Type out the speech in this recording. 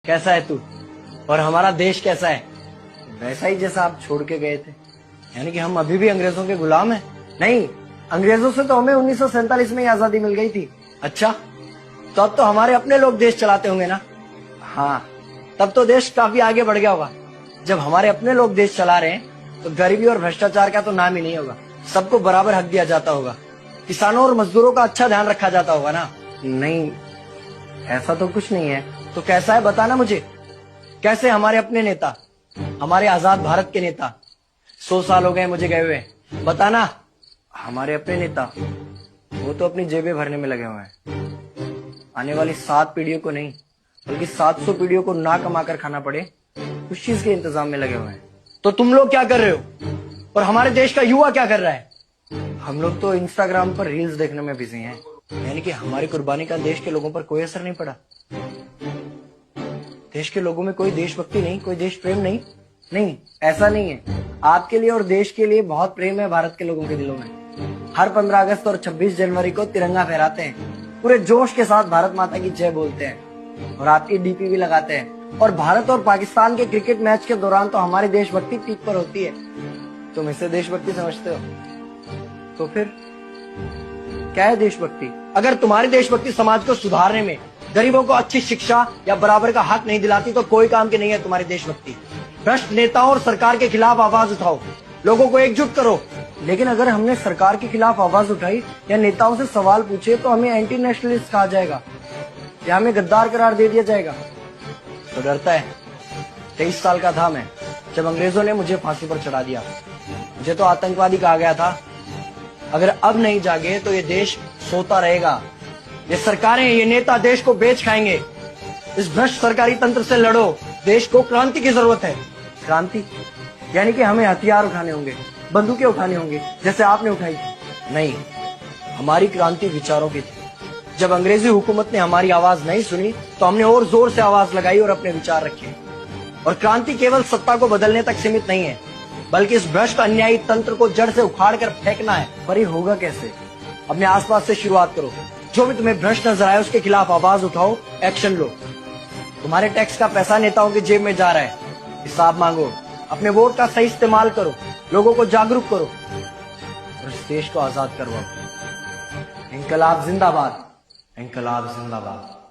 कैसा है तू और हमारा देश कैसा है? वैसा ही जैसा आप छोड़ के गए थे। यानी कि हम अभी भी अंग्रेजों के गुलाम हैं? नहीं, अंग्रेजों से तो हमें 1947 में ही आजादी मिल गई थी। अच्छा, तो अब तो हमारे अपने लोग देश चलाते होंगे ना? हाँ, तब तो देश काफी आगे बढ़ गया होगा। जब हमारे अपने लोग देश चला रहे हैं तो गरीबी और भ्रष्टाचार का तो नाम ही नहीं होगा। सबको बराबर हक दिया जाता होगा, किसानों और मजदूरों का अच्छा ध्यान रखा जाता होगा ना? नहीं, ऐसा तो कुछ नहीं है। तो कैसा है बताना मुझे। कैसे हमारे अपने नेता, हमारे आजाद भारत के नेता, 100 साल हो गए मुझे गए हुए, बताना। हमारे अपने नेता वो तो अपनी जेबें भरने में लगे हुए हैं। आने वाली 7 पीढ़ियों को नहीं बल्कि 700 पीढ़ियों को ना कमा कर खाना पड़े उस चीज के इंतजाम में लगे हुए हैं। तो तुम लोग क्या कर रहे हो और हमारे देश का युवा क्या कर रहा है? हम लोग तो इंस्टाग्राम पर रील्स देखने में बिजी हैं। यानी कि हमारी कुर्बानी का देश के लोगों पर कोई असर नहीं पड़ा। देश के लोगों में कोई देशभक्ति नहीं, कोई देश प्रेम नहीं। नहीं, ऐसा नहीं है। आपके लिए और देश के लिए बहुत प्रेम है भारत के लोगों के दिलों में। हर 15 अगस्त और 26 जनवरी को तिरंगा फहराते हैं, पूरे जोश के साथ भारत माता की जय बोलते हैं और आपकी डीपी भी लगाते हैं। और भारत और पाकिस्तान के क्रिकेट मैच के दौरान तो हमारी देशभक्ति पीक पर होती है। तुम इसे देशभक्ति समझते हो? तो फिर क्या है देशभक्ति? अगर तुम्हारी देशभक्ति समाज को सुधारने में, गरीबों को अच्छी शिक्षा या बराबर का हक नहीं दिलाती तो कोई काम की नहीं है तुम्हारी देशभक्ति। भ्रष्ट नेताओं और सरकार के खिलाफ आवाज उठाओ, लोगों को एकजुट करो। लेकिन अगर हमने सरकार के खिलाफ आवाज उठाई या नेताओं से सवाल पूछे तो हमें एंटी नेशनलिस्ट कहा जाएगा या हमें गद्दार करार दे दिया जाएगा। तो डरता है। 23 साल का था मैं जब अंग्रेजों ने मुझे फांसी पर चढ़ा दिया। मुझे तो आतंकवादी कहा गया था। अगर अब नहीं जागे तो ये देश सोता रहेगा। ये सरकारें, ये नेता देश को बेच खाएंगे। इस भ्रष्ट सरकारी तंत्र से लड़ो। देश को क्रांति की जरूरत है। क्रांति यानी कि हमें हथियार उठाने होंगे, बंदूकें उठानी होंगी जैसे आपने उठाई थी। नहीं, हमारी क्रांति विचारों की थी। जब अंग्रेजी हुकूमत ने हमारी आवाज नहीं सुनी तो हमने और जोर से आवाज लगाई और अपने विचार रखे। और क्रांति केवल सत्ता को बदलने तक सीमित नहीं है, बल्कि इस भ्रष्ट अन्यायी तंत्र को जड़ से उखाड़ कर फेंकना है। पर ये होगा कैसे? अपने आसपास से शुरुआत करो। जो भी तुम्हें भ्रष्ट नजर आए उसके खिलाफ आवाज उठाओ, एक्शन लो। तुम्हारे टैक्स का पैसा नेताओं की जेब में जा रहा है, हिसाब मांगो। अपने वोट का सही इस्तेमाल करो, लोगों को जागरूक करो और इस देश को आजाद करवाओ। इंकलाब जिंदाबाद, इंकलाब जिंदाबाद।